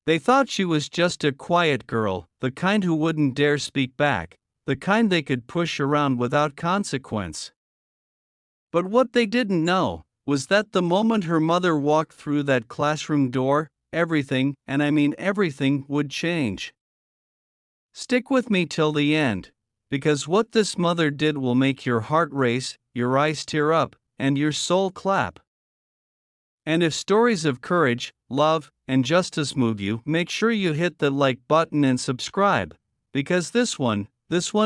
They thought she was just a quiet girl, the kind who wouldn't dare speak back, the kind they could push around without consequence. But what they didn't know was that the moment her mother walked through that classroom door, everything, and I mean everything, would change. Stick with me till the end, because what this mother did will make your heart race, your eyes tear up, and your soul clap. And if stories of courage, love, and justice move you, make sure you hit the like button and subscribe, because this one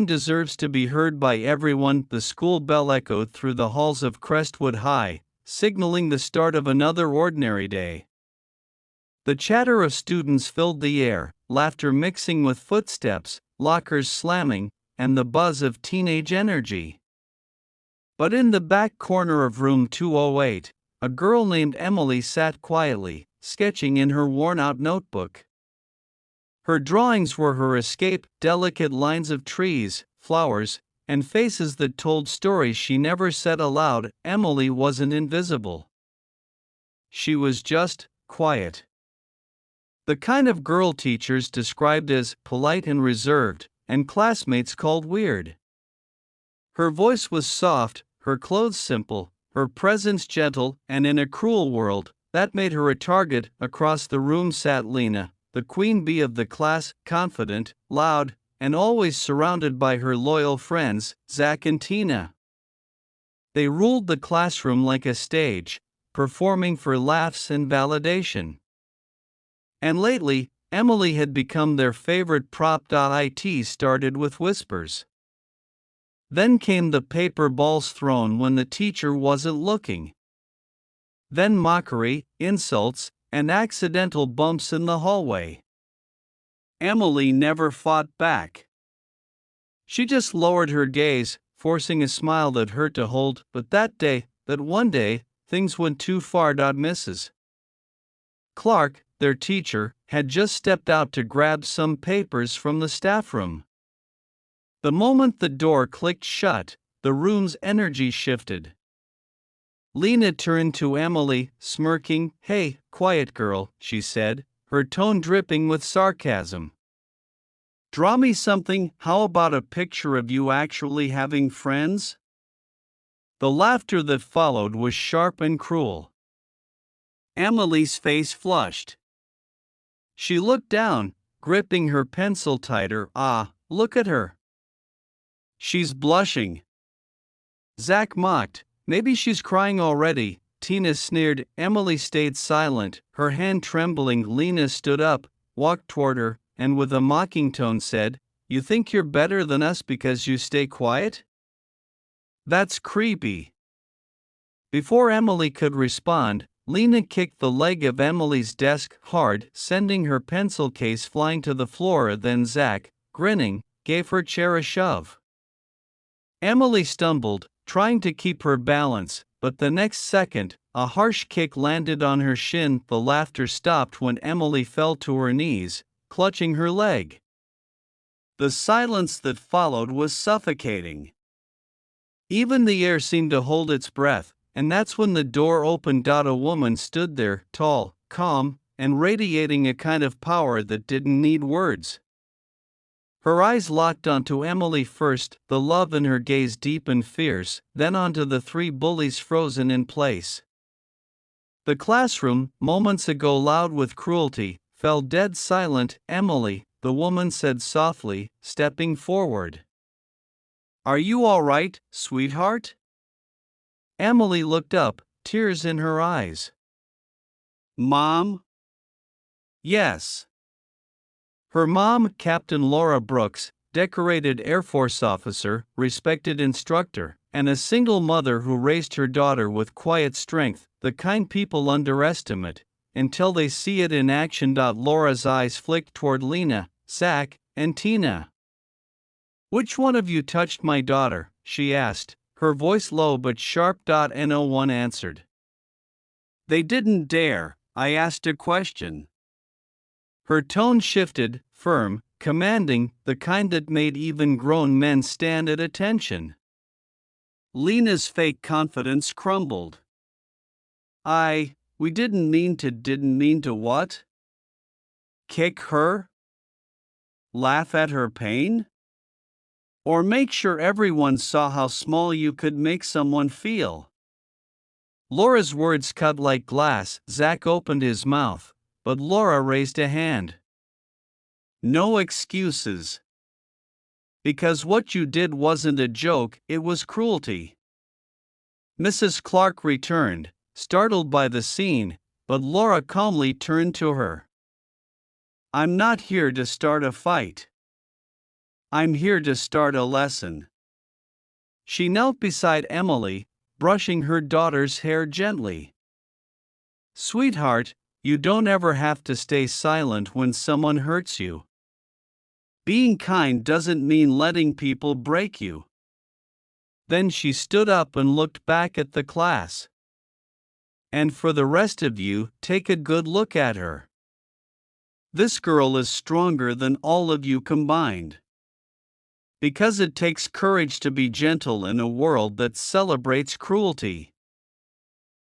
deserves to be heard by everyone. The school bell echoed through the halls of Crestwood High, signaling the start of another ordinary day. The chatter of students filled the air, laughter mixing with footsteps, lockers slamming, and the buzz of teenage energy. But in the back corner of room 208, a girl named Emily sat quietly, sketching in her worn-out notebook. Her drawings were her escape, delicate lines of trees, flowers, and faces that told stories she never said aloud. Emily wasn't invisible. She was just quiet. The kind of girl teachers described as polite and reserved, and classmates called weird. Her voice was soft, her clothes simple, her presence gentle, and in a cruel world, that made her a target. Across the room sat Lena, the queen bee of the class, confident, loud, and always surrounded by her loyal friends, Zach and Tina. They ruled the classroom like a stage, performing for laughs and validation. And lately, Emily had become their favorite prop. It started with whispers. Then came the paper balls thrown when the teacher wasn't looking. Then mockery, insults, and accidental bumps in the hallway. Emily never fought back. She just lowered her gaze, forcing a smile that hurt to hold. But that one day, things went too far. Mrs. Clark, their teacher, had just stepped out to grab some papers from the staff room. The moment the door clicked shut, the room's energy shifted. Lena turned to Emily, smirking. "Hey, quiet girl," she said, her tone dripping with sarcasm. "Draw me something. How about a picture of you actually having friends?" The laughter that followed was sharp and cruel. Emily's face flushed. She looked down, gripping her pencil tighter. Look at her. She's blushing. Zach mocked. "Maybe she's crying already." Tina sneered. Emily stayed silent, her hand trembling. Lena stood up, walked toward her, and with a mocking tone said, "You think you're better than us because you stay quiet? That's creepy." Before Emily could respond, Lena kicked the leg of Emily's desk hard, sending her pencil case flying to the floor. Then Zach, grinning, gave her chair a shove. Emily stumbled, trying to keep her balance, but the next second, a harsh kick landed on her shin. The laughter stopped when Emily fell to her knees, clutching her leg. The silence that followed was suffocating. Even the air seemed to hold its breath, and that's when the door opened. A woman stood there, tall, calm, and radiating a kind of power that didn't need words. Her eyes locked onto Emily first, the love in her gaze deep and fierce, then onto the three bullies frozen in place. The classroom, moments ago loud with cruelty, fell dead silent. "Emily," the woman said softly, stepping forward. "Are you all right, sweetheart?" Emily looked up, tears in her eyes. "Mom?" "Yes." Her mom, Captain Laura Brooks, decorated Air Force officer, respected instructor, and a single mother who raised her daughter with quiet strength, the kind people underestimate until they see it in action. Laura's eyes flicked toward Lena, Zach, and Tina. "Which one of you touched my daughter?" she asked, her voice low but sharp. No one answered. "They didn't dare. I asked a question." Her tone shifted, firm, commanding, the kind that made even grown men stand at attention. Lena's fake confidence crumbled. We didn't mean to what?" Kick her? Laugh at her pain? Or make sure everyone saw how small you could make someone feel? Laura's words cut like glass. Zach opened his mouth, but Laura raised a hand. No excuses. Because what you did wasn't a joke, it was cruelty. Mrs. Clark returned, startled by the scene, but Laura calmly turned to her. I'm not here to start a fight. I'm here to start a lesson. She knelt beside Emily, brushing her daughter's hair gently. Sweetheart, you don't ever have to stay silent when someone hurts you. Being kind doesn't mean letting people break you. Then she stood up and looked back at the class. And for the rest of you, take a good look at her. This girl is stronger than all of you combined. Because it takes courage to be gentle in a world that celebrates cruelty.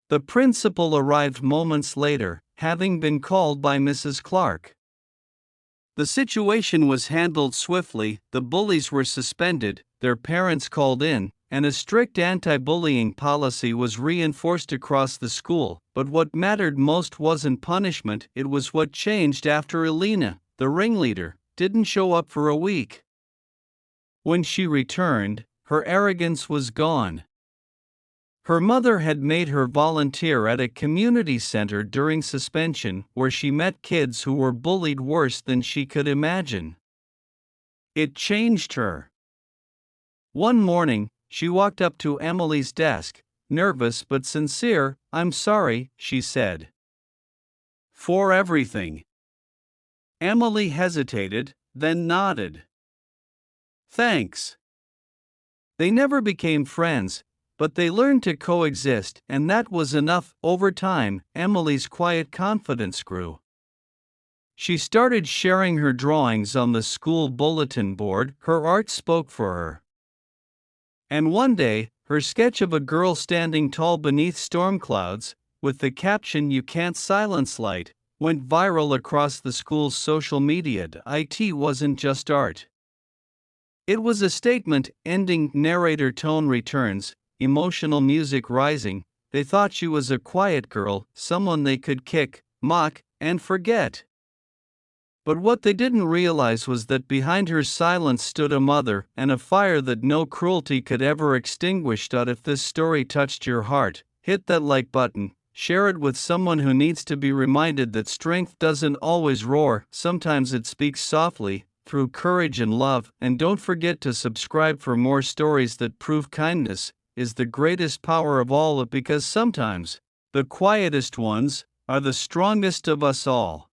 The principal arrived moments later, having been called by Mrs. Clark. The situation was handled swiftly, the bullies were suspended, their parents called in, and a strict anti-bullying policy was reinforced across the school. But what mattered most wasn't punishment, it was what changed after Elena, the ringleader, didn't show up for a week. When she returned, her arrogance was gone. Her mother had made her volunteer at a community center during suspension, where she met kids who were bullied worse than she could imagine. It changed her. One morning, she walked up to Emily's desk, nervous but sincere. I'm sorry, she said. For everything. Emily hesitated, then nodded. Thanks. They never became friends, but they learned to coexist, and that was enough. Over time, Emily's quiet confidence grew. She started sharing her drawings on the school bulletin board. Her art spoke for her. And one day, her sketch of a girl standing tall beneath storm clouds, with the caption "You can't silence light," went viral across the school's social media. It wasn't just art. It was a statement. Ending. Narrator tone returns, emotional music rising. They thought she was a quiet girl, someone they could kick, mock, and forget. But what they didn't realize was that behind her silence stood a mother and a fire that no cruelty could ever extinguish. If this story touched your heart, hit that like button, share it with someone who needs to be reminded that strength doesn't always roar, sometimes it speaks softly, through courage and love. And don't forget to subscribe for more stories that prove kindness is the greatest power of all, because sometimes the quietest ones are the strongest of us all.